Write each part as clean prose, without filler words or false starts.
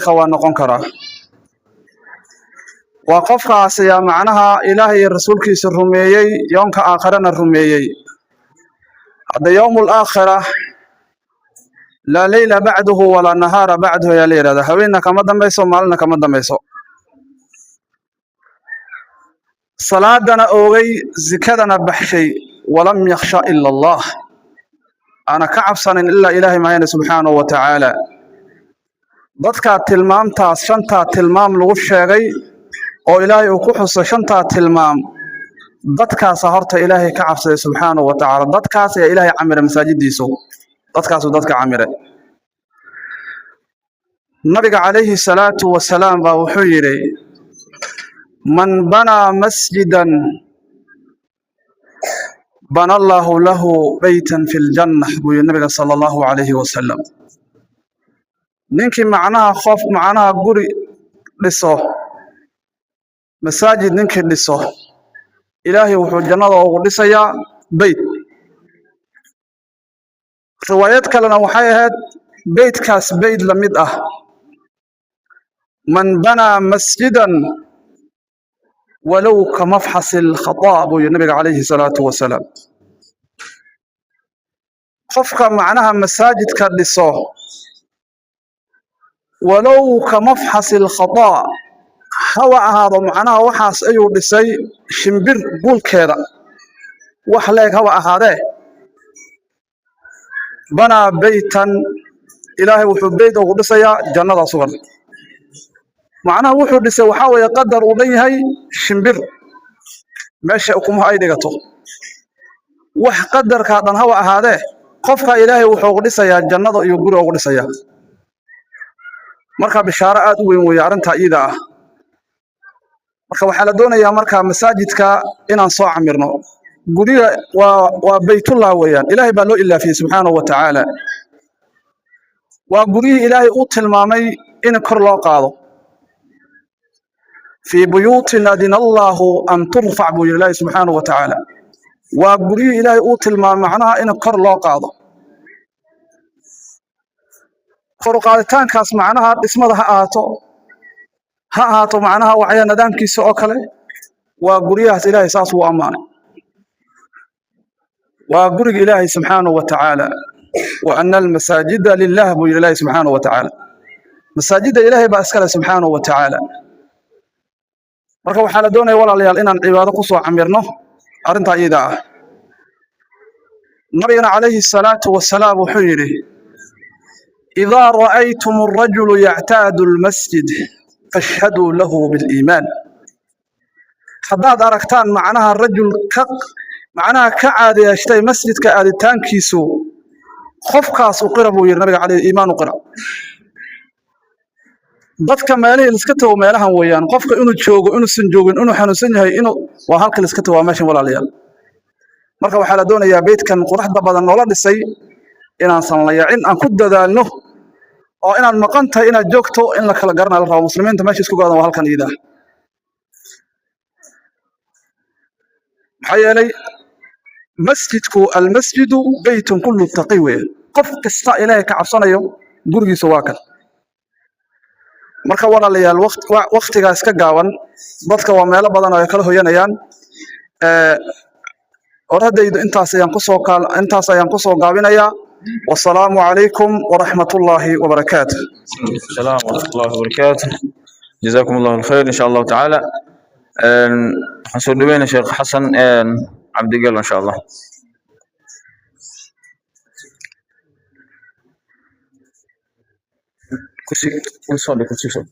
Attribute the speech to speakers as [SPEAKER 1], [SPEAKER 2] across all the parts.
[SPEAKER 1] خوان نقون كرا وقفك عسيا معناها إلهي الرسول كيس الرميي يوم كآخرنا الرميي هذا يوم الآخرة لا ليل بعده ولا نهار بعده يا ليلة هذا هوينا كما دميسو مالنا كما دميسو صلاتنا أوغي زكادنا بحشي ولم يخشى إلا الله أنا كعب صن إلا إلهي معين سبحانه وتعالى ضدك تلمام تاس شنتا تلمام لغشيغي أو إلهي وكحص شنتا تلمام ضدك سهرت إلهي كعب سبحانه وتعالى ضدك يا إلهي عمر مساجد ديسو ضدك عمر النبي عليه الصلاة والسلام وحيري من بنى مسجدا بنى الله له بيتا في الجنة بوي النبي صلى الله عليه وسلم نينكي معناها خوف معناها قري لسه مساجد نينكي لسه إلهي وحو الجنة وغلسيا بيت روايات كلنا وحيهات بيت كاس بيت لمدأ من بنى مسجدا ولو كمفحص الخطأ بوي النبي عليه الصلاة والسلام خفك معناها مساجد كاللسه ولو كمفحص الخطأ هوا هذا معناها وحاس أيو لسي شمبر قول كذا وحلاك هوا هذا بنى بيتا إلهي وحب بيت وقدسيا جنة صغر معناها وحب لسي وحاول يقدر وليهي شمبر ماشي أكمها أي دقته وح قدر كذا هوا هذا قفك إلهي وحب لسيا جنة يقول وقدسيا marka bishaaro aad u weyn way arinta iyada ah marka waxa la doonayaa marka masaajidka inaan soo camirno guriga waa baytullah weeyaan ilaahay baa loo ilaafiyay subhanahu wa ta'ala waa guriga ilaahay uu tilmaamay in kor loo qaado fi buyutin adina allah an turfa bu ilaahay subhanahu wa ta'ala waa guriga ilaahay uu tilmaamay macnaha in kor loo qaado قرقاتان كاس معناها اسمه ها آتو معناها وعيا ندام كيسو أكله وقريها إلهي ساس وأمان وقرق إلهي سبحانه وتعالى وأن المساجد لله بو إلهي سبحانه وتعالى مساجد إلهي بأسكاله سبحانه وتعالى مركب حالة دوني ولا ليال إن العبادة قصوى عميرنه أرنتا إيدا نبينا عليه الصلاة والسلام حيره إذا رأيتم الرجل يعتاد المسجد فاشهدوا له بالإيمان حداد أركتان معناها الرجل معناها كعاد يشتري مسجد كعادتان كيسو خفقاس وقربوا يرنبي عليه الإيمان وقرب ضدك ماليه لسكته ومالها ويان قفك إنو تشوغو إنو سنجوغن إنو حنوسنهي إنو وهالك لسكته وماشي ولا ليال مركب حالة دون يا بيت كان قرح دبادن ولا لسي inaan sanlayacin aan ku dadaalno oo inaan maqan tahay inaad joogto in la kala garanayo rabo muslimiinta meesha isku go'dan waa halkan iyada maxayelay masjidku almasjidu baytun kullu taqiwa qof kasta ilaahay ka cabsanayo gurigiisa waa kan marka walaalayaal waqtigaas ka gaaban dadka waa meelo badan oo ay kala hoyanayaan oradaydu intaas ayaan ku soo gaabinayaa والسلام عليكم ورحمة الله وبركاته.
[SPEAKER 2] السلام ورحمة الله وبركاته. جزاكم الله الخير إن شاء الله تعالى. حسن دوين الشيخ حسن عبد القل إن شاء الله. كرسي صلي كرسي صلي.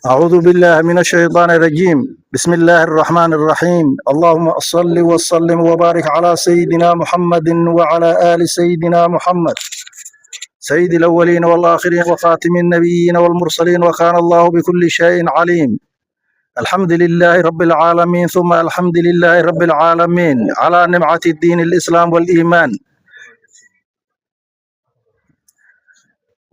[SPEAKER 3] أعوذ بالله من الشيطان الرجيم. بسم الله الرحمن الرحيم. اللهم صل وسلم وبارك على سيدنا محمد وعلى آل سيدنا محمد سيد الأولين والآخرين وخاتم النبيين والمرسلين وكان الله بكل شيء عليم. الحمد لله رب العالمين ثم الحمد لله رب العالمين على نعمة الدين الإسلام والإيمان.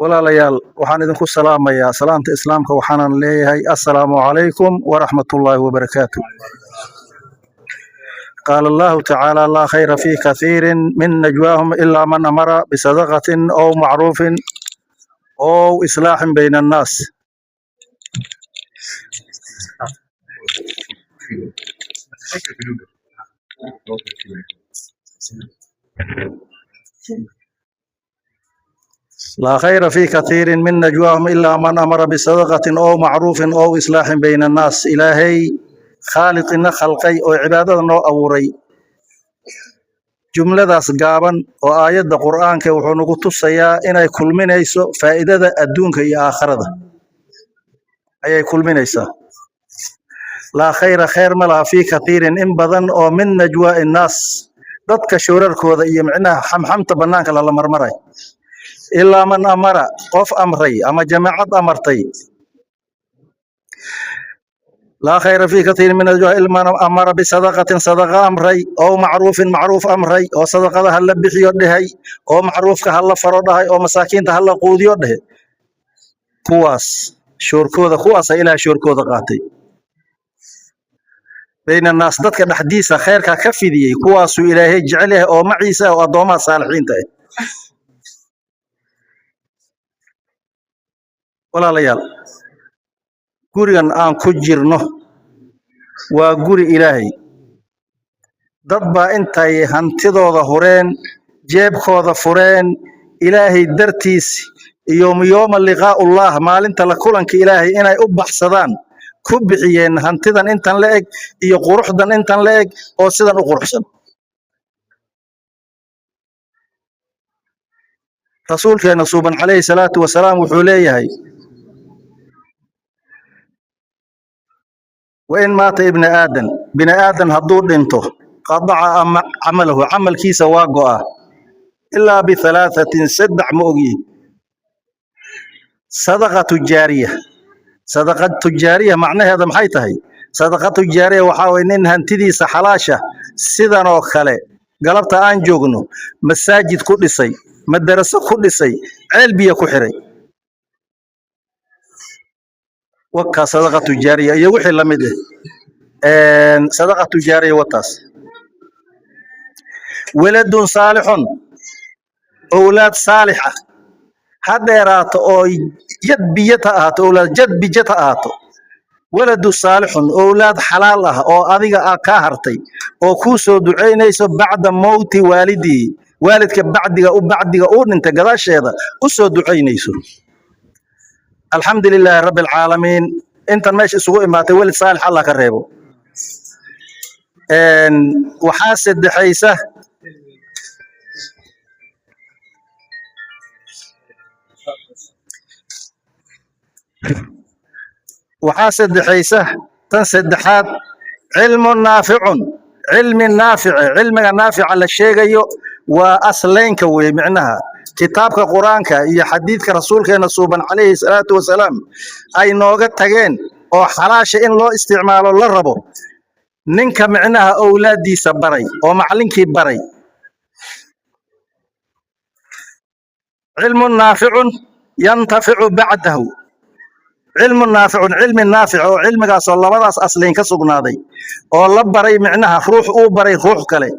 [SPEAKER 3] walaalayaal waxaan idinku salaamayaa salaanta islaamka waxaanan leeyahay assalaamu calaykum waraxmatullaahi wabarakaatu. قال الله تعالى لا خير في كثير من نجواهم إلا من أمر بصدقة أو معروف أو إصلاح بين الناس. لا خير في كثير من نجواهم إلا من أمر بصدقة أو معروف أو إصلاح بين الناس. إلهي خالقنا خلقي أو عبادنا أوري جملadaas gaaban oo aayada quraanka wuxuu nagu tusayaa inay kulminayso faa'iidada adduunka iyo aakhirada ayay kulminaysaa. la khayra khayr ma laha fi kathirin in badan oo min najwa innaas dadka shurarkooda iyo micnaha xamxamta banaanka la marmaray ilaa man amara qof amray ama jamaacad amartay. لا خير في كثير من الجوع إلا من أمر بصدقة صدقة أمري أو معروف أمري أو صدقة هلا بحيو دهي أو معروف كهلا فرضها أو مساكين هلا قوديو ده كواس شوركودا كواس إلى شوركودا قاتي بين الناس ضدك الحديثة خير كفي دي كواس إلهي جعله أو معيسى أو أضوما صالحين تاي ولا ليال gurigan aan ku jirno waa guri Ilaahay. dad baa intay hantidooda horeen jeebkooda fureen Ilaahay dartiis iyo yooma liqaa'ullah maalinta la kulanka Ilaahay inay u baxsadaan ku bixiyeen hantidan intan la eg iyo quruxdan intan la eg oo sidan u quruxsan. rasuulkeena suuban calayhi salaatu wasalaam wuxuu leeyahay وإن مات ابن آدم بن آدم هدور دينته قطع عمله عمل كيس واقعه إلا بثلاثة سبع مؤجي صدقة تجارية معناها هذا محيطه صدقة تجارية وحاول إنها انتدي سحلاشة سيدان وخلي قلبت أنجوغنو مساجد كل شيء مدرسة كل شيء علبية كحري وكا صدقة تجارية يوحي لمده صدقة تجارية وطاس ولد صالح أولاد صالحة هذا يرات أو يد بيتها أولاد جد بيتها ولد صالح أولاد حلالها أو أذيك أكاهرتي أو كوسو دعينيس بعد موت والدي والدك بعدك أو أنت قراش هذا كوسو دعينيس. الحمد لله رب العالمين انت ماشي سوق ما تولد صالح الله كريبه وحاسد حيسه وحاسد حيسه تنسدحات علم نافع علم نافع على الشيء واصلين كوي معناها كتابك قرآنك يا حديثك رسولك نصوبا عليه الصلاة والسلام أي نوغة تغين أو حلاش إن لو استعماله للربو ننك معناها أولادي سبري أو معلنك بري. علم نافع ينتفع بعده علم نافع أو علم قاس الله وضعس أصلين كسقناضي أو الله بري معناها روح أو بري روح كلي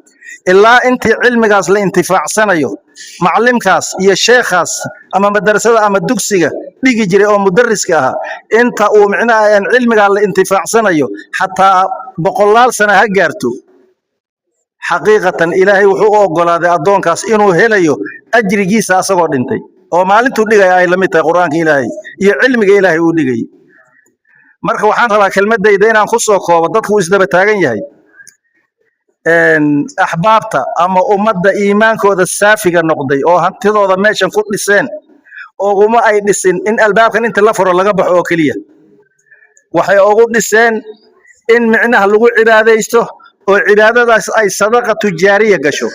[SPEAKER 3] إلا أنت علم قاس لانتفاع سنيو معلمكاس يا شيخاس أما مدرسة أما الدكسية بيجي جري أو مدرس كها أنت أو معناها أن علم قال لانتفاع سنيو حتى بقولال سنة هجرتو حقيقة إلهي وحقوق قال هذا أدون كاس إنه هلايو أجري جيس أصغر أنتي أو مالنتو دقي أي لميت القرآن إلهي يا علم إلهي ودقي مركب وحنا طبعا كلمة دينا نخصه وضدك وإسدب تاجن يهي أحبابته أما أمد إيمانك هذا السافق النقدي أو هنتظر هذا ماشي نقول لسان أو ما أي لسان إن الباب كان أنت لفر ولا قبح أو كلية وحي أقول لسان إن معناها لغو عبادة يسته وعبادة أي صدقة تجارية قشو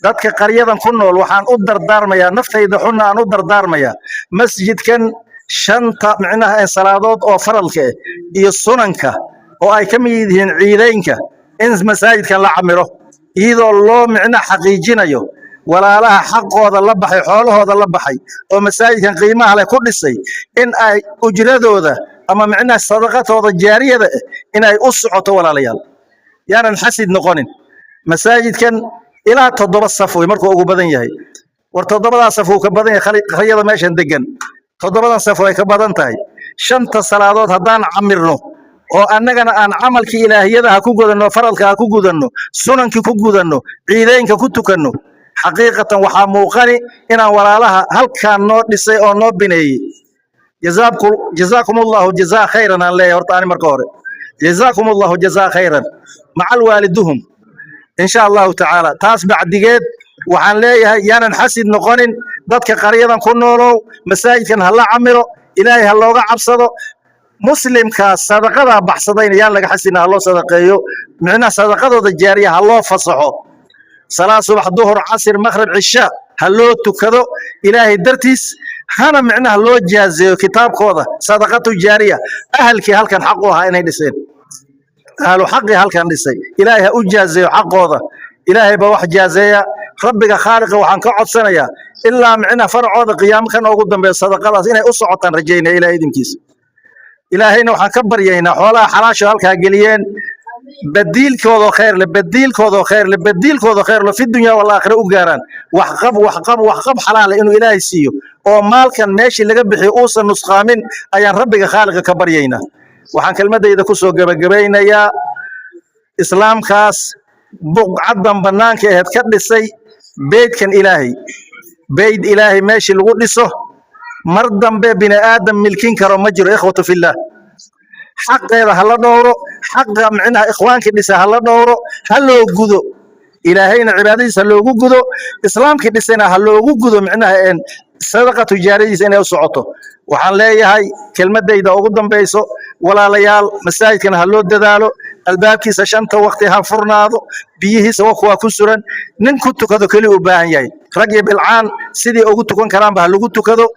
[SPEAKER 3] ذاتك قرية كنا والوحان أدر دارميا نفتي دحونا أن أدر دارميا مسجد كان شنطة معناها صلادات أو فرلك يصننك أو أي كم يدهن عيدينك إن مساجد كان لا عمره إذا الله معنا حقيقينيو walaalaha xaqooda la baxay xoolahooda la baxay oo masaajidkan qiimaha leh ku dhisay in ay ujradooda ama micnaha sadaqatooda jaariyada in ay u socoto walaalayaal yaanan xasid noqonin masaajidkan ilaa 7 saf way markuu ugu badan yahay war 7 saf uu ka badan yahay qariyada meeshan degan 7 saf way ka badan tahay 5 salaadood haddaan camirno oo annagana aan camalkii ilaahiyada ha ku gudanno faralka ha ku gudanno sunankii ku gudanno ciideynka ku tukanno xaqiiqatan waxaa muuqani inaan walaalaha halkaan noo dhisay oo noo bineeyey jazaakumullahu jazaa khayran aan leeyahay horta ani marka hore jazaakumullahu jazaa khayran macal waaliduhum insha allahu tacaala taas bacdigeed waxaan leeyahay yaanan xasid noqonin dadka qaryadan ku noolow masaajidkan ha la camiro ilaahay ha looga cabsado muslimkaas sadaqada baxsadayna yaan laga xasidna ha loo sadaqeeyo micnaha sadaqadooda jaariya ha loo fasaxo salaad subax duhur casir maghrib cisha ha loo tukado ilaahay dartiis hana micnaha loo jaazeeyo kitaabkooda sadaqatu jaariya ahalkii halkan xaq u ahaa inay dhiseen ahlu xaqii halkan dhisay ilaahay ha u jaazeeyo xaqooda ilaahay baa wax jaazeeya rabbiga khaaliqa waxaan ka codsanayaa ilaa micnaha farcooda qiyaamkan ugu dambeeya sadaqadaas inay u socotaan rajaynaya ilaahay idinkiisa ilaahayna waxaan ka baryaynaa xoolaha xalaasha halkaa geliyeen بديلكودا خير لبديلكودا خير لبديلكودا خير في الدنيا والآخرة وجاران وحقب حلال إنه إلهي سيو أو مال كان ماشي اللي قبل حيوصل نسخامين أيان ربك خالق كبرينا وحن كلمة إذا كسو جبينا يا إسلام خاص عدم بنان كهد كد السي بيت كان إلهي بيت إلهي ماشي اللي قول لسه مرضا بين آدم ملكين كرم مجر إخوة في الله حق هذا هلا دوره حق معنا إخوانك لسه هلا دوره هلا وجوده إلهينا عبادي هلا وجوده إسلام كدسنا هلا وجوده معنا إن صدقة تجارية سنة وسعته وحن لا هاي كلمة ده إذا أقدم بيسو ولا ليال مساجد كان هلا دداله الباب كيس عشان توقتها فرناضو بيه سوا خوا كسرا ننكتو كذا كلي وباهن جاي رجع بالعان سيدي أقول تكون كلام بهلو قلت كذا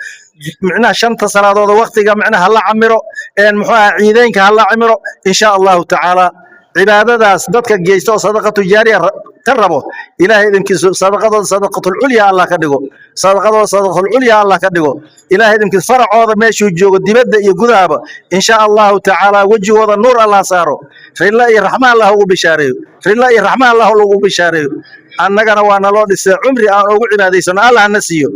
[SPEAKER 3] معناه شنطة صلاة وقتها معناه هلا عمره إن محا عيدين كهلا عمره إن شاء الله تعالى عبادة داس دتك جيستو صدقة تجارية تربو إلهي يمكن صدقة العليا الله كدقو صدقة العليا الله كدقو إلهي يمكن فرع هذا ماشي وجوه دبده يقذابه إن شاء الله تعالى وجه هذا النور الله صاره في الله الرحمن الله هو بشاره في الله الرحمن الله هو بشاره أنك أنا وأنا الله لسه عمري أنا أقول عبادي سنة الله نسيه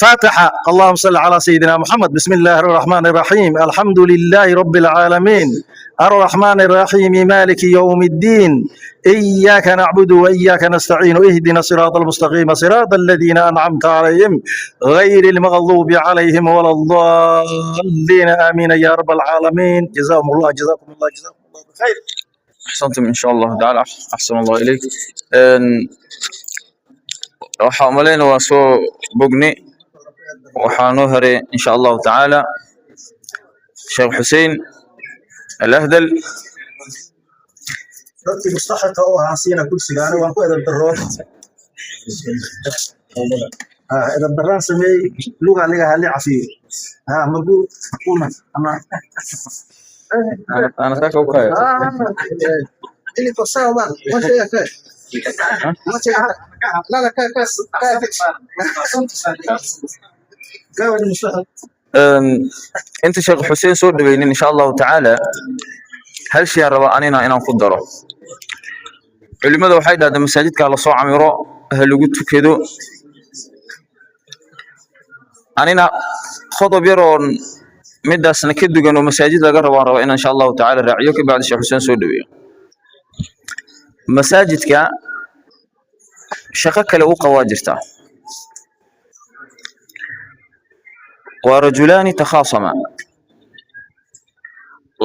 [SPEAKER 3] فاتحة اللهم صل على سيدنا محمد بسم الله الرحمن الرحيم الحمد لله رب العالمين الرحمن الرحيم مالك يوم الدين إياك نعبد وإياك نستعين اهدنا الصراط المستقيم صراط الذين أنعمت عليهم غير المغضوب عليهم ولا الضالين آمين يا رب العالمين جزاكم الله بخير
[SPEAKER 2] أحسنتم إن شاء الله تعالى أحسن الله إليك waxaa umaleyn waa soo bogne waxaa noo haray in sha allahu tacaala sheekh xuseen alahdal
[SPEAKER 3] dadkii mustaxaqa oo haasiina kursiga aniga waan ku edeb daroon edeb daraan sameey luga aniga hali cafiyo magu una ama
[SPEAKER 2] ana saka u kaya
[SPEAKER 3] ili kosawa ma sheega kay ma sheega لا لا كاس
[SPEAKER 2] انت شيخ حسين سو دبين ان شاء الله تعالى هل شيء ربا اننا inaan ku daro culimada waxay dhaadeen masaajidka la soo camiro ha lagu tukado anina qodob yaroon midaasna ka dugan oo masaajid laga rabo in insha Allah ta'ala raaciyo ka baad sheekh Xuseen soo dhaweeyo masaajidka shaqo kale u qabaa jirta ورجلان تخاصما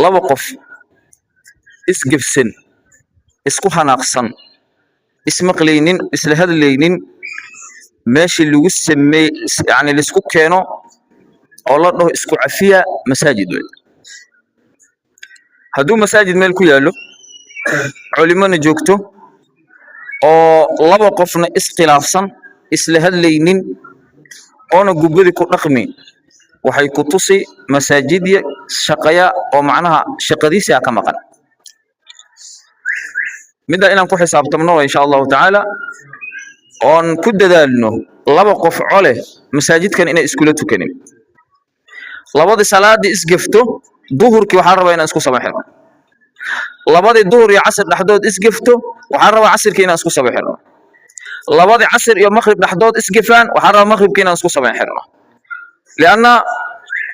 [SPEAKER 2] laba qof isgifsan isku xanaaqsan ismaqlaynin isla hadlaynin meeshii lagu sameey yani la isku keeno oo la dhaho isku cafiya masaajid weey haduu masaajid meel ku yaalo culimana joogto oo laba qofna iskhilaafsan isla hadlaynin oo gubadi ku dhaqmi waxay ku tusi masaajidya shaqaya oo macnaha shaqadiisa ka maqan midda inaan ku xisaabtamno insha Allah ta'ala oon ku dadaalno laba qof cole masaajidkan inay iskula tukanin labadii salaadii isgafto duhurkii waxaan rabaa inaan isku sameexno labadii duhur iyo casr dhaxdood isgafto waxaan rabaa casrkii inaan isku sameexno labadii casr iyo maghrib dhaxdood isgafaan waxaan rabaa maghribkii inaan isku sameexno lianna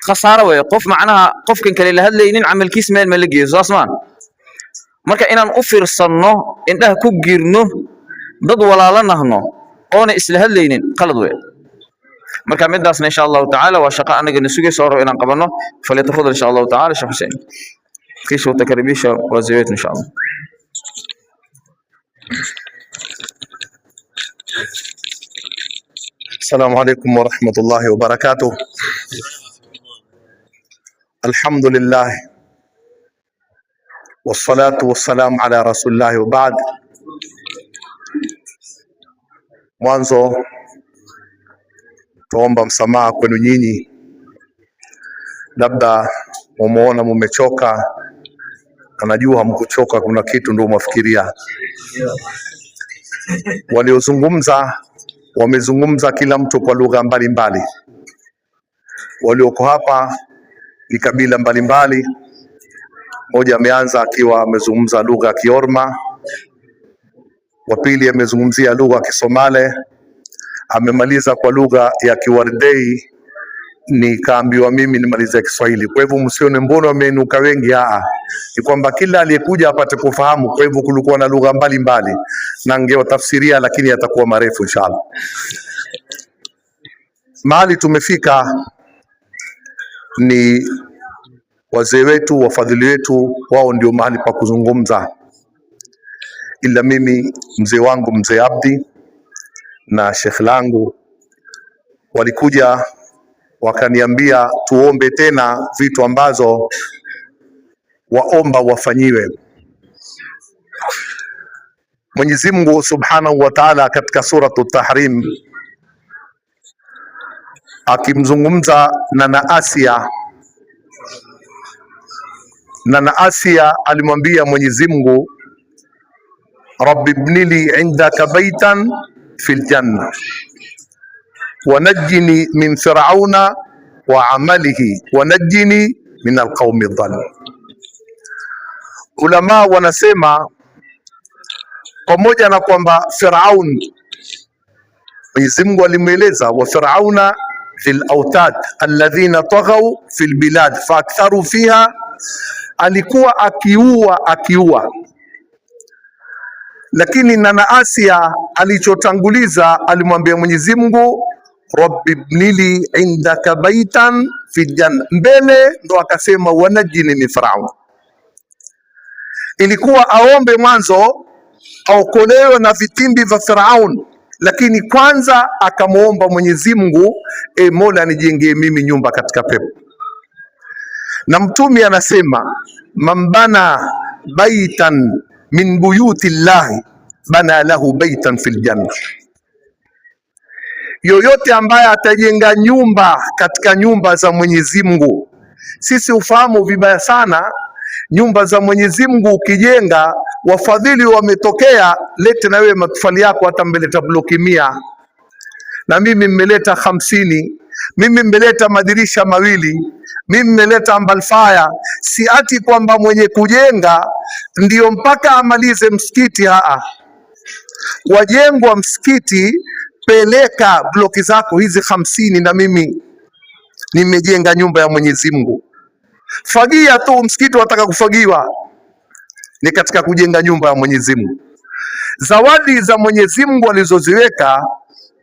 [SPEAKER 2] khasaaro way qof macnaha qofkan kale la hadlaynin amalkiis meel ma la geeyo saasmaan marka inaan u fiirsanno indhaha ku giirno dad walaalanahno oona isla hadlaynin qalad way marka midaasna insha Allah ta'ala waa shaqo anaga nasuugay soo roo inaan qabano falyatafadal insha Allah ta'ala Sheikh Hussein kiisho takaribisha waziyat insha Allah
[SPEAKER 4] السلام عليكم ورحمة الله وبركاته. الحمد لله والصلاة والسلام على رسول الله وبعد. Mwanzo tuomba msamaha kwenu nyinyi, labda mumeona mumechoka, anajua hamkuchoka, kuna kitu ndio mwafikiria. Waliozungumza wamezungumza kila mtu kwa lugha mbalimbali. Walioko hapa ni kabila mbalimbali. Mmoja ameanza akiwa amezungumza lugha ya Kiorma, wa pili amezungumzia lugha ya Kisomale, amemaliza kwa lugha ya Kiwardei, nikaambiwa mimi nimalize Kiswahili. Kwa hivyo msione mbona wameinuka wengi, ni kwamba kila aliyekuja apate kufahamu. Kwa hivyo kulikuwa na lugha mbalimbali na ningewatafsiria, lakini yatakuwa marefu inshallah. Mahali tumefika ni wazee wetu, wafadhili wetu, wao ndio mahali pa kuzungumza. Ila mimi mzee wangu mzee Abdi na Sheikh langu walikuja wakaniambia tuombe tena vitu ambazo waomba wafanyiwe. Mwenyezi Mungu Subhanahu wa Ta'ala katika suratu Tahrim akimzungumza na Asia alimwambia Mwenyezi Mungu, Rabbi ibnili indaka baitan fil janna wanajjini min fir'auna wa amalihi wanajjini min alqawmi dhalimin. Ulama wanasema pamoja na kwamba Firaun Mwenyezi Mungu alimueleza wa fir'auna fil autad alladhina taghaw fil bilad faaktharu fiha, alikuwa akiua. Lakini na Asia alichotanguliza alimwambia Mwenyezi Mungu, Rabbi ibnili indaka baitan fi janna, mbele ndo akasema wanajini min Firaun. Ilikuwa aombe mwanzo aokolewe na vitimbi vya Firaun, lakini kwanza akamuomba Mwenyezi Mungu, Mola nijengee mimi nyumba katika pepo. Na Mtume anasema mambana baitan min buyuti llahi bana lahu baitan fil janna, yoyote ambaye atajenga nyumba katika nyumba za Mwenyezi Mungu. Sisi ufahamu vibaya sana nyumba za Mwenyezi Mungu, ukijenga wafadhili wametokea, lete na wewe matofali yako, hata mbeleta bloki 100 na mimi mmeleta 50, mimi mmeleta madirisha 2, mimi mmeleta ambalfaya. Si ati kwamba mwenye kujenga ndiyo mpaka amalize msikiti. Wajengwa msikiti, peleka bloki zako hizi 50 na mimi nimejenga nyumba ya Mwenyezi Mungu. Fagia tu msikiti, wataka kufagiwa, ni katika kujenga nyumba ya Mwenyezi Mungu. Zawadi za Mwenyezi Mungu alizoziweka,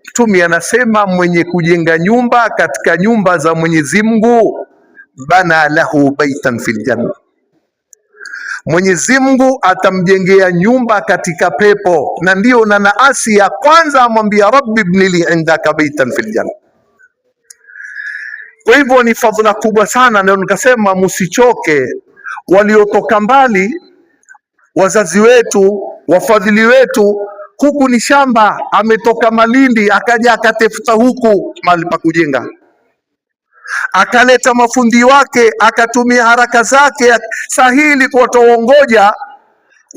[SPEAKER 4] Mtume anasema mwenye kujenga nyumba katika nyumba za Mwenyezi Mungu, bana lahu baitan fil janna, Mwenyezi Mungu atamjengea nyumba katika pepo. Na ndio na Asia kwanza amwambia Rabbi ibnili indaka baitan fil janna. Kwa hivyo ni fadhila kubwa sana, ndio nikasema msichoke. Waliotoka mbali, wazazi wetu, wafadhili wetu, huku ni shamba, ametoka Malindi akaja akatefuta huku mahali pa kujenga, akaleta mafundi wake, akatumia haraka zake sahili kwa toongoja,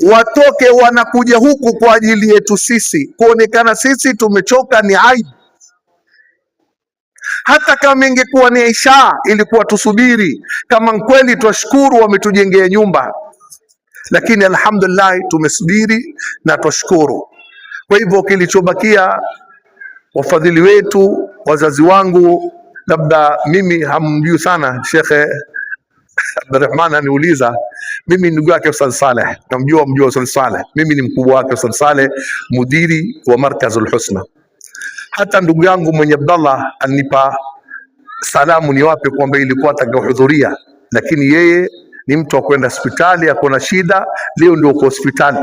[SPEAKER 4] watoke wanakuja huku kwa ajili yetu sisi, kuonekana sisi tumechoka ni aibu. Hata kama ingekuwa ni isha, ilikuwa tusubiri. Kama kweli twashukuru wametujengea nyumba, lakini alhamdulillah tumesubiri na twashukuru. Kwa hivyo kilichobakia, wafadhili wetu, wazazi wangu, labda mimi hamjui sana Shekhe Abdurrahman aniuliza, mimi ndugu yake Ustadh Saleh, namjua Ustadh Saleh, mimi ni mkubwa wake Ustadh Saleh, mudiri wa Markazul Husna. Hata ndugu yangu mwenye Abdallah anipa salamu niwape kwamba ilikuwa atakayohudhuria, lakini yeye ni mtu wa kwenda hospitali, akona shida, leo ndio uko hospitali.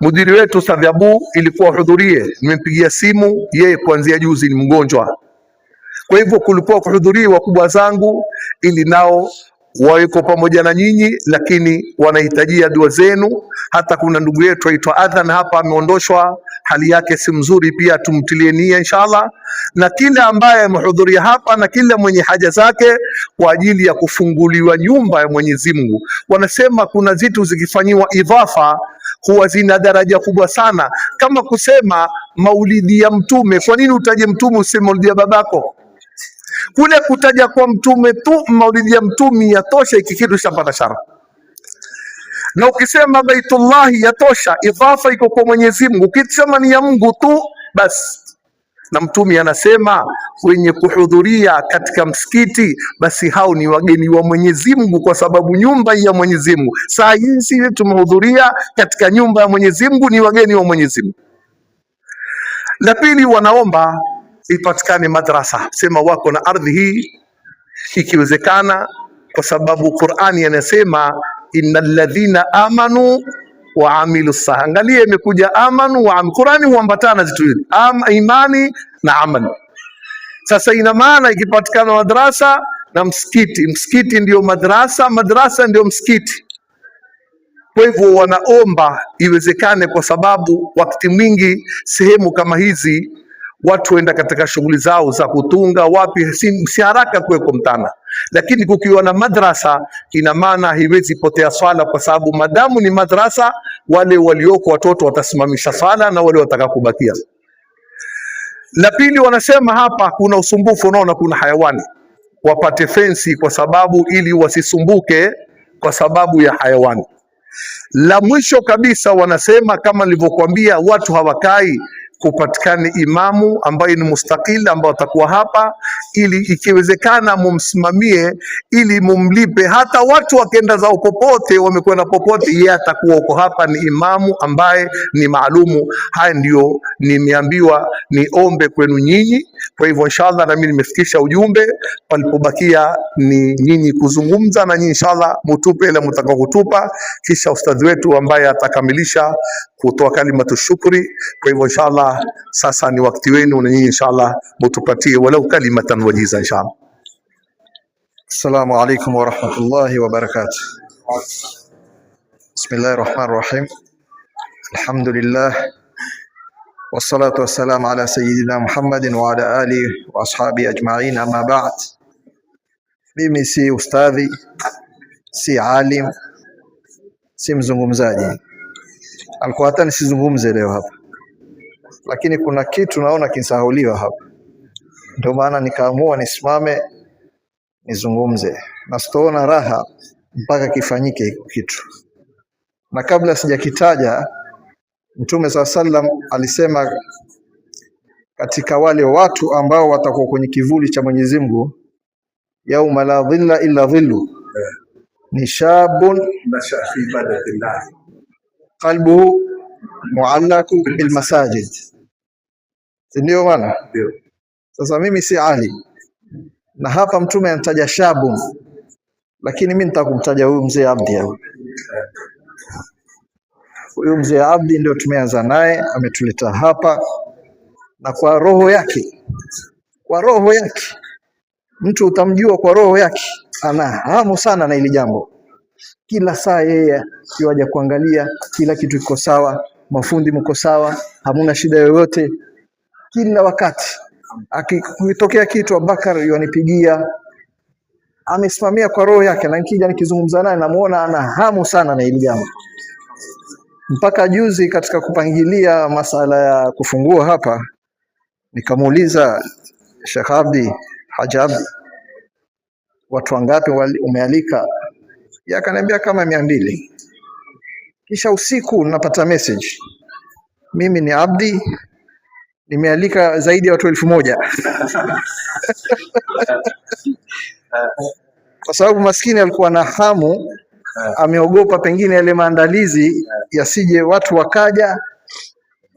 [SPEAKER 4] Mudiri wetu Ustadh Abu ilikuwa hudhurie, nimempigia simu, yeye kuanzia juzi ni mgonjwa. Kwa hivyo kulikuwa kuhudhuria wakubwa zangu ili nao waweko pamoja na nyinyi, lakini wanahitajia dua zenu. Hata kuna ndugu yetu aitwa Adhan hapa ameondoshwa, hali yake si mzuri, pia tumtilie nia inshallah, na kila ambaye amehudhuria hapa na kila mwenye haja zake kwa ajili ya kufunguliwa nyumba ya Mwenyezi Mungu. Wanasema kuna zitu zikifanyiwa idhafa huwa zina daraja kubwa sana, kama kusema maulidi ya Mtume. Kwa nini utaje Mtume useme maulidi ya babako? Kule kutaja kwa Mtume tu, maulidi ya Mtume yatosha, iki kitu chapata shara. Na ukisema Baitullahi yatosha, idhafa iko kwa Mwenyezi Mungu. Ukisema ni ya Mungu tu basi. Na Mtume anasema wenye kuhudhuria katika msikiti basi hao ni wageni wa Mwenyezi Mungu, kwa sababu nyumba ya Mwenyezi Mungu. Saa hizi tumehudhuria katika nyumba ya Mwenyezi Mungu, ni wageni wa Mwenyezi Mungu. La pili, wanaomba ipatikane madrasa, sema wako na ardhi hii ikiwezekana, kwa sababu Qur'ani anasema innal ladhina amanu wa amilu salih. Angalia, imekuja amanu wa amil. Qur'ani huambatana zitu hizi, imani na amali. Sasa ina maana ikipatikana madrasa na msikiti, msikiti ndio madrasa, madrasa ndio msikiti. Kwa hivyo wanaomba iwezekane, kwa sababu wakati mwingi sehemu kama hizi watu waenda katika shughuli zao za kutunga wapi, si haraka kuweko mtana. Lakini kukiwa na madrasa ina maana haiwezi potea swala, kwa sababu madamu ni madrasa, wale walioko watoto watasimamisha swala na wale wataka kubakia. La pili, wanasema hapa kuna usumbufu, unaona kuna hayawani, wapate fensi kwa sababu ili wasisumbuke kwa sababu ya hayawani. La mwisho kabisa, wanasema kama nilivyokuambia, watu hawakai, kupatikane imamu ambaye ni mustakil, ambao atakuwa hapa, ili ikiwezekana mumsimamie, ili mumlipe. Hata watu wakenda zao popote, wamekwenda popote, yeye atakuwa uko hapa, ni imamu ambaye ni maalumu. Haya ndio nimeambiwa niombe kwenu nyinyi. Kwa hivyo inshallah na mimi nimefikisha ujumbe, palipobakia ni nyinyi kuzungumza, na nyinyi inshallah mutupe ile mtakao kutupa, kisha ustadhi wetu ambaye atakamilisha kutoa kalimatu shukri. Kwa hivyo inshallah sasa ni wakati wenu, na nyinyi inshallah mutupatie walau kalimatan wajiza inshallah.
[SPEAKER 3] Assalamu alaikum wa rahmatullahi wa barakatuh. Bismillahir rahmanir rahim. Alhamdulillah wassalatu wassalamu ala sayyidina Muhammadin wa ala alihi wa ashabi ajma'in, amma ba'd. Mimi si ustadhi, si alim, si mzungumzaji. Alikuwa hata nisizungumze leo hapa, lakini kuna kitu naona kinsahauliwa hapa, ndio maana nikaamua nisimame nizungumze, na sitaona raha mpaka kifanyike hiko kitu. Na kabla sijakitaja, Mtume SAW alisema katika wale watu ambao watakuwa kwenye kivuli cha Mwenyezi Mungu, yauma la dhilla illa dhillu, ni shabun nasha fi ibadatillah qalbuhu muallaku bil masajid. Ndio maana sasa mimi si ali, na hapa Mtume anataja shabun, lakini mimi nitakumtaja huyu mzee Abdi. Huyu mzee Abdi ndio tumeanza naye, ametuleta hapa, na kwa roho yake, mtu utamjua kwa roho yake, ana hamu sana na hili jambo. Kila saa yeye yuaja kuangalia kila kitu kiko sawa, mafundi mko sawa, hamuna shida yoyote. Kila wakati akitokea kitu, Abubakar yanipigia, amesimamia kwa roho yake, na nikija nikizungumza naye namuona ana hamu sana na hili jambo. mpaka juzi katika kupangilia masala ya kufungua hapa, nikamuuliza Sheikh Abdi Haji Abdi, watu wangapi umealika? Yeye akaniambia kama 200. Kisha usiku napata message, mimi ni Abdi, nimealika zaidi ya watu 1000. Kwa sababu maskini alikuwa na hamu, ameogopa pengine yale maandalizi yasije watu wakaja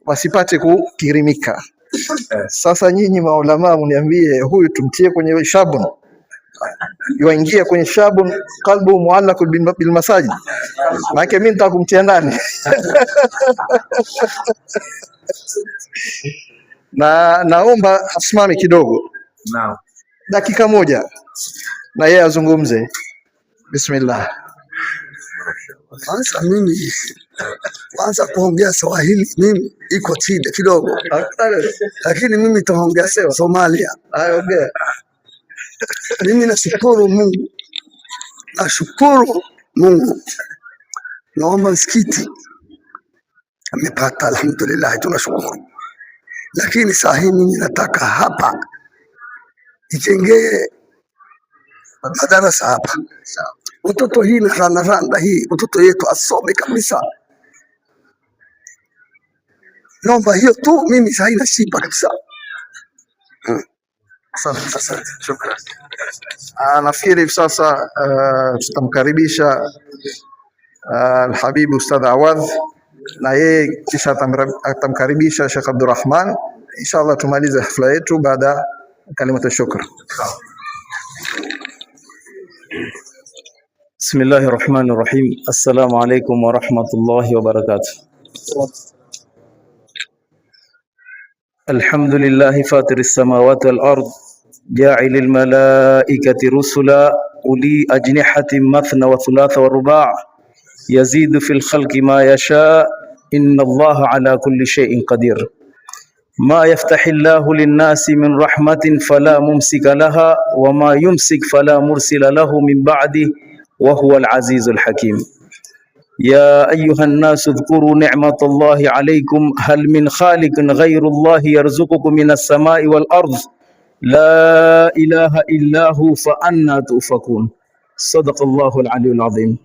[SPEAKER 3] wasipate kukirimika. Sasa nyinyi maulama mniambie, huyu tumtie kwenye shabun, yuingia kwenye shabun qalbu muallaq bil masajid? Maana mimi nitakumtia ndani. Na naomba asimame kidogo,
[SPEAKER 4] Naam.
[SPEAKER 3] dakika moja, na yeye azungumze. Bismillah.
[SPEAKER 5] Kwanza mimi kwanza kuongea Swahili mimi iko chini kidogo, lakini mimi taongea Somalia.
[SPEAKER 3] Ongea.
[SPEAKER 5] Mimi nashukuru Mungu, nashukuru Mungu. Naomba msikiti amepata, alhamdulillah, tunashukuru. Lakini saa hii mimi nataka hapa ijengee madarasa hapa, watoto hii na randa hii, watoto yetu asome kabisa. Naomba hiyo tu, mimi saa hii nashiba kabisa.
[SPEAKER 3] Asante. Shukrani. Nafikiri hivi sasa tutamkaribisha Alhabibu Ustadh Awadh, na yeye kisha atamkaribisha Sheikh Abdurrahman. Inshallah tumalize hafla yetu baada kalimatu shukr.
[SPEAKER 6] بسم الله الرحمن الرحيم. السلام عليكم ورحمة الله وبركاته. الحمد لله فاطر السماوات والأرض جاعل الملائكة رسلا أولي أجنحة مثنى وثلاث ورباع يزيد في الخلق ما يشاء إن الله على كل شيء قدير. ما يفتح الله للناس من رحمة فلا ممسك لها وما يمسك فلا مرسل له من بعده وهو العزيز الحكيم. يا أيها الناس اذكروا نعمة الله عليكم هل من خالق غير الله يرزقكم من السماء والأرض لا إله إلا هو فأنى تؤفكون. صدق الله العلي العظيم.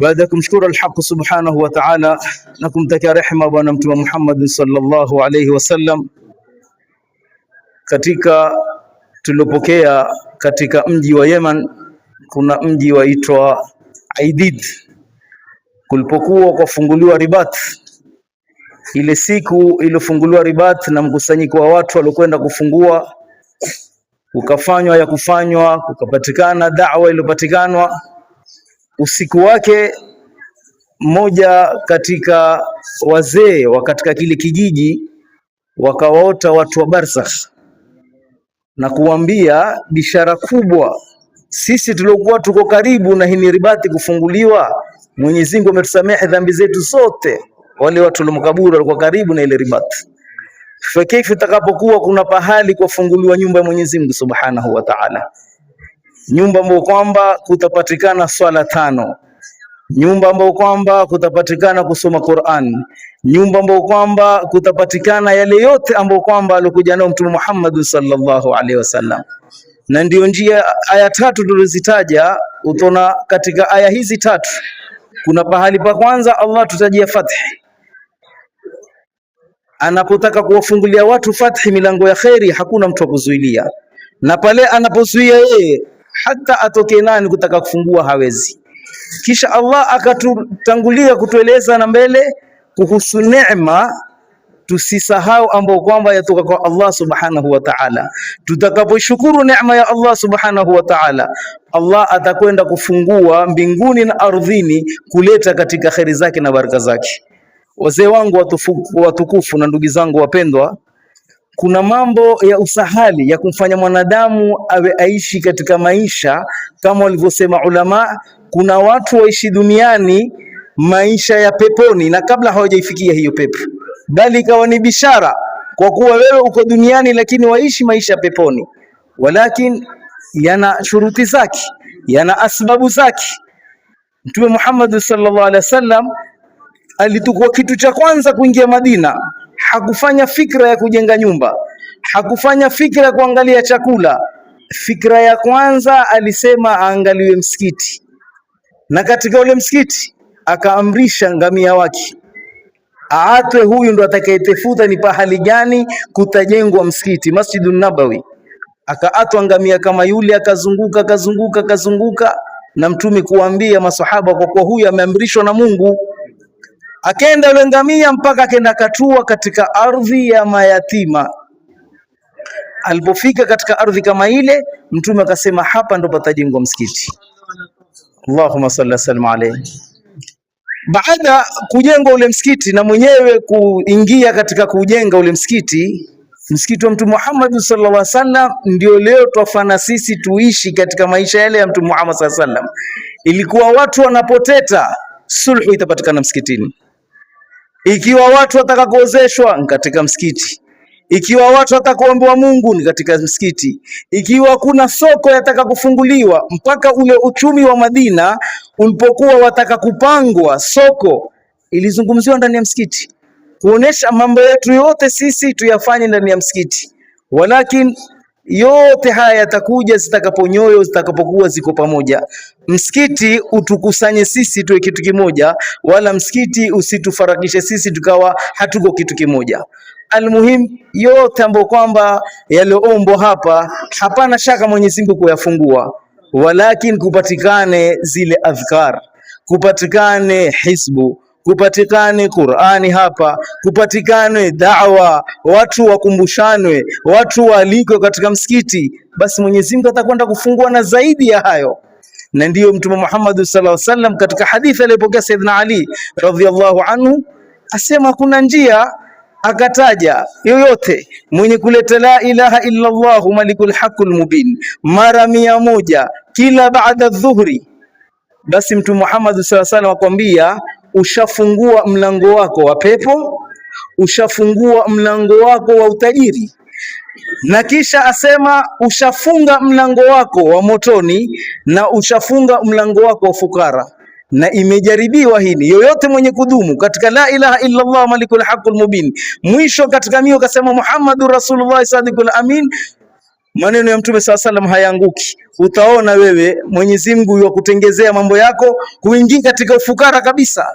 [SPEAKER 6] بعدكم شكر الحق سبحانه وتعالى نكم تكا رحمة ونمتم محمد صلى الله عليه وسلم. Katika tulopokea katika mji wa Yemen, kuna mji waitwa Aidid. Kulipokuwa kufunguliwa Ribat, ile siku iliyofunguliwa Ribat na mkusanyiko wa watu waliokwenda kufungua, ukafanywa ya kufanywa, kukapatikana da'wa iliyopatikanwa. Usiku wake mmoja katika wazee wa katika kile kijiji wakawaota watu wa Barzakh na kuambia bishara kubwa, sisi tuliokuwa tuko karibu na hii Ribati kufunguliwa, Mwenyezi Mungu ametusamehe dhambi zetu zote. Wale watu walomkaburi walikuwa karibu na ile Ribati. Fakifu takapokuwa kuna pahali kufunguliwa nyumba ya Mwenyezi Mungu Subhanahu wa Ta'ala, nyumba ambayo kwamba kutapatikana swala 5, nyumba ambayo kwamba kutapatikana kusoma Qur'an, nyumba ambayo kwamba kutapatikana yale yote ambayo kwamba alikuja nao Mtume Muhammad sallallahu alaihi wasallam. Na ndio njia aya 3 tulizitaja. Utaona katika aya hizi 3 kuna pahali pa kwanza Allah tutajia fathi, anapotaka kuwafungulia watu fathi, milango ya khairi, hakuna mtu akuzuilia, na pale anapozuia yeye hata atoke nani kutaka kufungua hawezi. Kisha Allah akatutangulia kutueleza na mbele kuhusu neema, tusisahau ambao kwamba yatoka kwa Allah subhanahu wa ta'ala. Tutakaposhukuru neema ya Allah subhanahu wa ta'ala, Allah atakwenda kufungua mbinguni na ardhini kuleta katika khairi zake na baraka zake. Wazee wangu watukufu na ndugu zangu wapendwa, kuna mambo ya usahali ya kumfanya mwanadamu awe aishi katika maisha kama walivyosema ulama. Kuna watu waishi duniani maisha ya peponi na kabla hawajaifikia hiyo pepo, bali ikawa ni bishara kwa kuwa wewe uko duniani lakini waishi maisha peponi, walakin yana shuruti zake, yana asbabu zake. Mtume Muhammad sallallahu alaihi wasallam alitukua kitu cha kwanza kuingia Madina, hakufanya fikra ya kujenga nyumba, hakufanya fikra ya kuangalia chakula. Fikra ya kwanza alisema aangaliwe msikiti, na katika ule msikiti akaamrisha ngamia wake aatwe, huyu ndo atakayetefuta ni pahali gani kutajengwa msikiti, Masjidun Nabawi. Akaatwa ngamia kama yule, akazunguka, na Mtume kuambia masahaba, kwa kuwa huyu ameamrishwa na Mungu. Akaenda yule ngamia mpaka akaenda katua katika ardhi ya mayatima. Alipofika katika ardhi kama ile, Mtume akasema hapa ndo patajengwa msikiti. Allahumma salli sallam alayhi. Baada kujengwa ule msikiti na mwenyewe kuingia katika kujenga ule msikiti, msikiti wa Mtume Muhammad sallallahu alaihi wasallam, ndio leo twafana sisi tuishi katika maisha yale ya Mtume Muhammad sallallahu alaihi wasallam. Ilikuwa watu wanapoteta, sulhu itapatikana msikitini. Ikiwa watu wataka kuozeshwa katika msikiti, ikiwa watu watakaoombewa Mungu ni katika msikiti, ikiwa kuna soko yataka kufunguliwa. Mpaka ule uchumi wa Madina ulipokuwa wataka kupangwa, soko ilizungumziwa ndani ya msikiti, kuonesha mambo yetu yote sisi tuyafanye ndani ya msikiti. Walakin yote haya yatakuja zitakapo nyoyo zitakapokuwa ziko pamoja. Msikiti utukusanye sisi tuwe kitu kimoja, wala msikiti usitufarakishe sisi tukawa hatuko kitu kimoja. Almuhim, yote ambayo kwamba yaliyoombwa hapa, hapana shaka Mwenyezi Mungu kuyafungua, walakin kupatikane zile adhkar, kupatikane hizbu, kupatikane Qur'ani hapa, kupatikane da'wa, watu wakumbushanwe, watu waalikwe katika msikiti, basi Mwenyezi Mungu atakwenda kufungua na zaidi ya hayo. Na ndiyo Mtume Muhammad sallallahu alaihi wasallam katika hadithi aliyopokea Sayyidina Ali radhiyallahu anhu asema kuna njia, akataja yoyote mwenye kuleta la ilaha illa Allah malikul haqqul mubin mara 100 kila baada dhuhri, basi Mtume Muhammad sallallahu alaihi wasallam akwambia ushafungua mlango wako wa pepo, ushafungua mlango wako wa utajiri, na kisha asema ushafunga mlango wako wa motoni na ushafunga mlango wako wa fukara. Na imejaribiwa hili, yoyote mwenye kudumu katika la ilaha illa Allah malikul haqqul mubin, mwisho katika mio kasema Muhammadur Rasulullah sadiqul amin, maneno ya Mtume sallallahu alaihi wasallam hayanguki. Utaona wewe Mwenyezi Mungu yakutengezea mambo yako kuingia katika ufukara kabisa,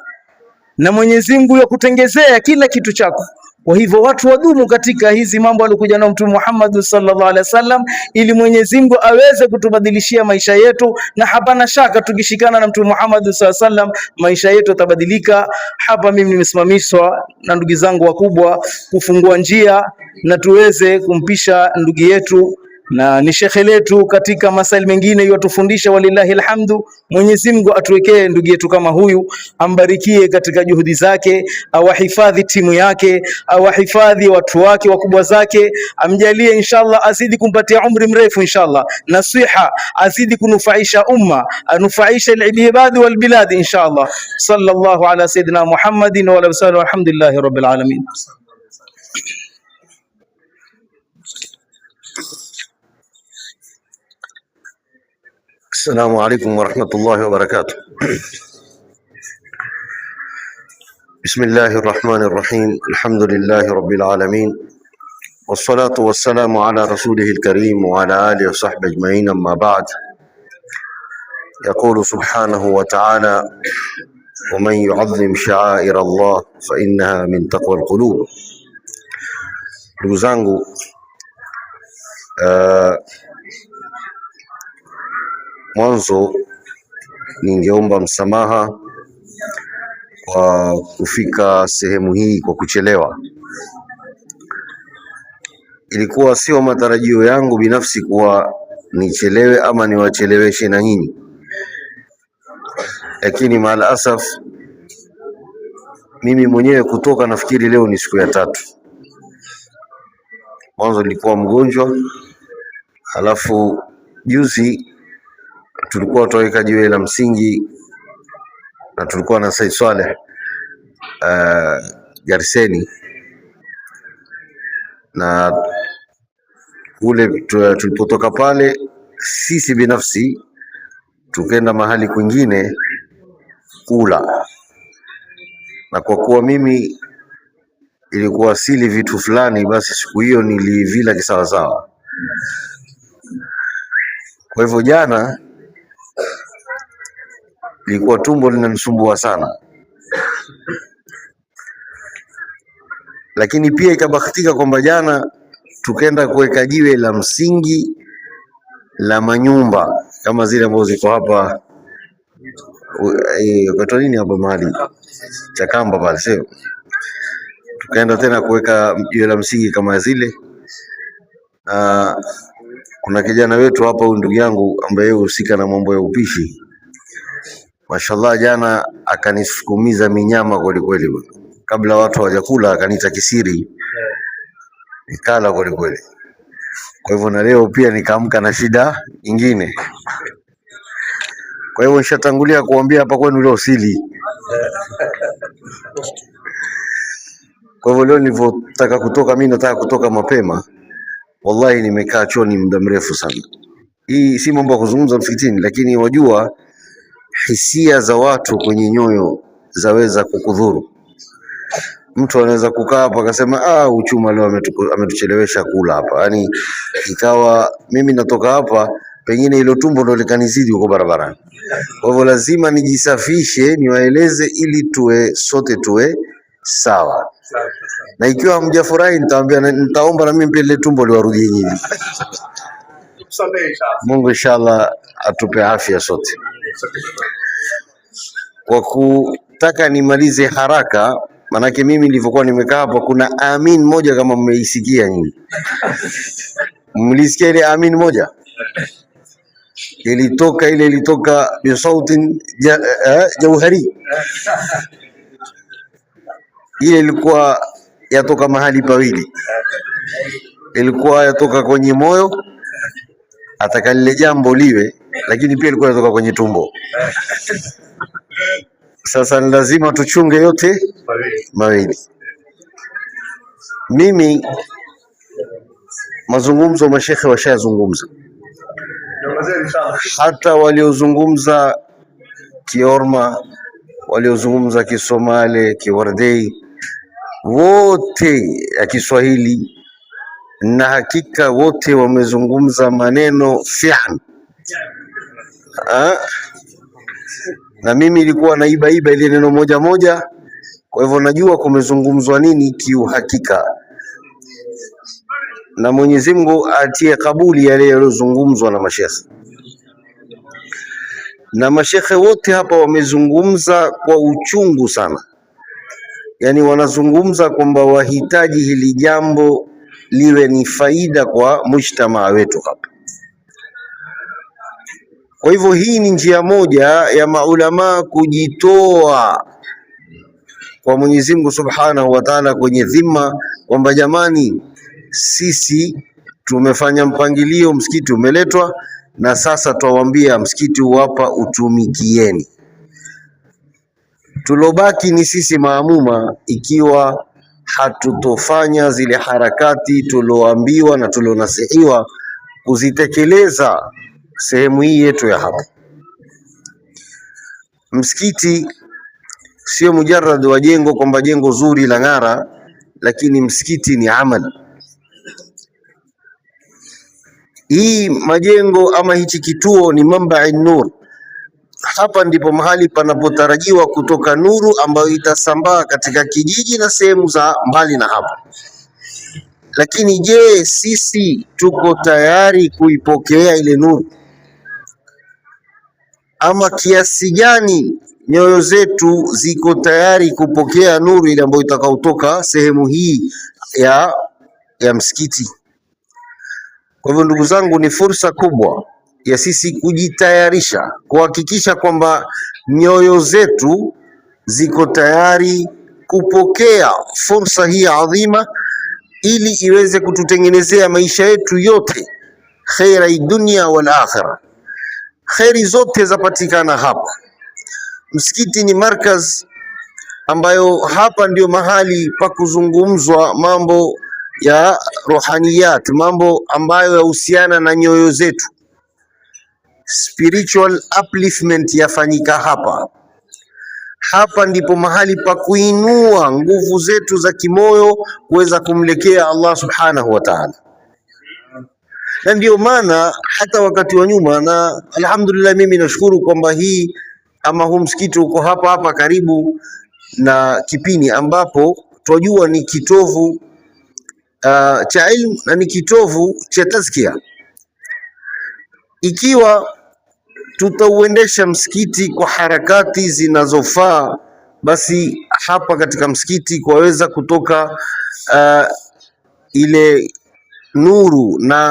[SPEAKER 6] na Mwenyezi Mungu yakutengezea kila kitu chako. Kwa hivyo watu wadumu katika hizi mambo alikuja na Mtume Muhammad sallallahu alaihi wasallam, ili Mwenyezi Mungu aweze kutubadilishia maisha yetu, na hapana shaka tukishikana na Mtume Muhammad sallallahu alaihi wasallam maisha yetu yatabadilika. Hapa mimi nimesimamishwa na ndugu zangu wakubwa kufungua njia na tuweze kumpisha ndugu yetu na ni shekhe letu katika masaili mengine yatufundisha, walillahi alhamdu. Mwenyezi Mungu atuwekee ndugu yetu kama huyu, ambarikie katika juhudi zake, awahifadhi timu yake, awahifadhi watu wake wakubwa zake, amjalie inshallah, azidi kumpatia umri mrefu inshallah, na siha, azidi kunufaisha umma, anufaisha alibadi walbilad inshallah. Sallallahu ala sayyidina Muhammadin wa ala alihi walhamdulillahi rabbil alamin.
[SPEAKER 7] السلام عليكم ورحمة الله وبركاته. بسم الله الرحمن الرحيم. الحمد لله رب العالمين، والصلاة والسلام على رسوله الكريم وعلى آله وصحبه أجمعين، أما بعد. يقول سبحانه وتعالى: ومن يعظم شعائر الله فإنها من تقوى القلوب. ndugu zangu, mwanzo ningeomba msamaha kwa kufika sehemu hii kwa kuchelewa. Ilikuwa sio matarajio yangu binafsi kuwa nichelewe ama niwacheleweshe na nyinyi, lakini maal asaf mimi mwenyewe kutoka, nafikiri leo ni siku ya 3. Mwanzo nilikuwa mgonjwa, halafu juzi tulikuwa tuweka jiwe la msingi na tulikuwa na Said Saleh Garseni, na kule tulipotoka pale sisi binafsi tukaenda mahali kwingine kula. na kwa kuwa mimi ilikuwa sili vitu fulani, basi siku hiyo nilivila kisawasawa. Kwa hivyo jana ilikuwa tumbo linanisumbua sana, lakini pia ikabahatika kwamba jana tukaenda kuweka jiwe la msingi la manyumba kama zile ambazo ziko hapa kwa nini hapa mahali Chakamba pale, sio? Tukaenda tena kuweka jiwe la msingi kama zile. Kuna kijana wetu hapa, huyu ndugu yangu ambaye husika na mambo ya upishi, mashallah, jana akanisukumiza minyama kweli kweli. Kabla watu hawajakula akaniita kisiri, nikala kweli kweli. Kwa hivyo na leo pia nikaamka na shida nyingine. Kwa hivyo nishatangulia kuambia hapa kwenu leo sili. Kwa hivyo leo nilipotaka kutoka, mimi nataka kutoka mapema. Wallahi nimekaa chooni muda mrefu sana. Hii si mambo ya kuzungumza msikitini, lakini wajua hisia za watu kwenye nyoyo zaweza kukudhuru. Mtu anaweza kukaa hapa akasema uchuma leo ametuchelewesha kula hapa. Yaani ikawa mimi natoka hapa, pengine hilo tumbo ndo likanizidi huko barabarani. Kwa hivyo lazima nijisafishe, niwaeleze ili sote tuwe sawa. Na ikiwa hamjafurahi nitaomba na mimi pia ile tumbo liwarudie nyinyi. Mungu inshallah atupe afya sote. Kwa kutaka nimalize haraka, manake mimi nilivyokuwa nimekaa hapa, kuna amin moja kama mmeisikia nyinyi. Mlisikia ile amin moja? Ilitoka bisautin jauhari. Ile ilikuwa yatoka mahali pawili, ilikuwa yatoka kwenye moyo ataka lile jambo liwe, lakini pia ilikuwa yatoka kwenye tumbo. Sasa ni lazima tuchunge yote mawili. Mimi mazungumzo mashekhe washazungumza, hata waliozungumza Kiorma, waliozungumza Kisomali, Kiwardei, wote ya Kiswahili, na hakika wote wamezungumza maneno fi'an. Na mimi ilikuwa naiba ile neno moja moja, kwa hivyo najua kumezungumzwa nini kiuhakika, na Mwenyezi Mungu atie kabuli yale yaliyozungumzwa na mashekhe. Na mashekhe wote hapa wamezungumza kwa uchungu sana, yani wanazungumza kwamba wahitaji hili jambo liwe ni faida kwa mujtamaa wetu hapa. Kwa hivyo hii ni njia moja ya maulama kujitoa kwa Mwenyezi Mungu Subhanahu wa Ta'ala kwenye dhima kwamba jamani, sisi tumefanya mpangilio, msikiti umeletwa, na sasa tuwaambia msikiti hapa utumikieni. Tulobaki ni sisi maamuma, ikiwa hatutofanya zile harakati tuloambiwa na tulonasihiwa kuzitekeleza sehemu hii yetu ya hapa. Msikiti sio mujarrad wa jengo kwamba jengo zuri la ng'ara, lakini msikiti ni amal. Hii majengo ama hichi kituo ni mamba'i nur. Hapa ndipo mahali panapotarajiwa kutoka nuru ambayo itasambaa katika kijiji na sehemu za mbali na hapa. Lakini je, sisi tuko tayari kuipokea ile nuru? Ama kiasi gani nyoyo zetu ziko tayari kupokea nuru ile ambayo itakayotoka sehemu hii ya msikiti? Kwa hivyo ndugu zangu, ni fursa kubwa ya sisi kujitayarisha, kuhakikisha kwamba nyoyo zetu ziko tayari kupokea fursa hii adhima, ili iweze kututengenezea maisha yetu yote khaira dunia wal akhirah. Khairi zote zapatikana hapa. Msikiti ni markaz ambayo hapa ndio mahali pa kuzungumzwa mambo ya rohaniyat, mambo ambayo yahusiana na nyoyo zetu. Spiritual upliftment yafanyika hapa. hapa ndipo mahali pa kuinua nguvu zetu za kimoyo kuweza kumlekea Allah subhanahu wa ta'ala. Na ndio maana hata wakati wa nyuma, na alhamdulillah mimi nashukuru kwamba huu msikiti uko hapa karibu na Kipini, ambapo twajua ni kitovu cha ilmu na ni kitovu cha tazkia. Ikiwa tutauendesha msikiti kwa harakati zinazofaa, basi hapa katika msikiti kwaweza kutoka ile nuru na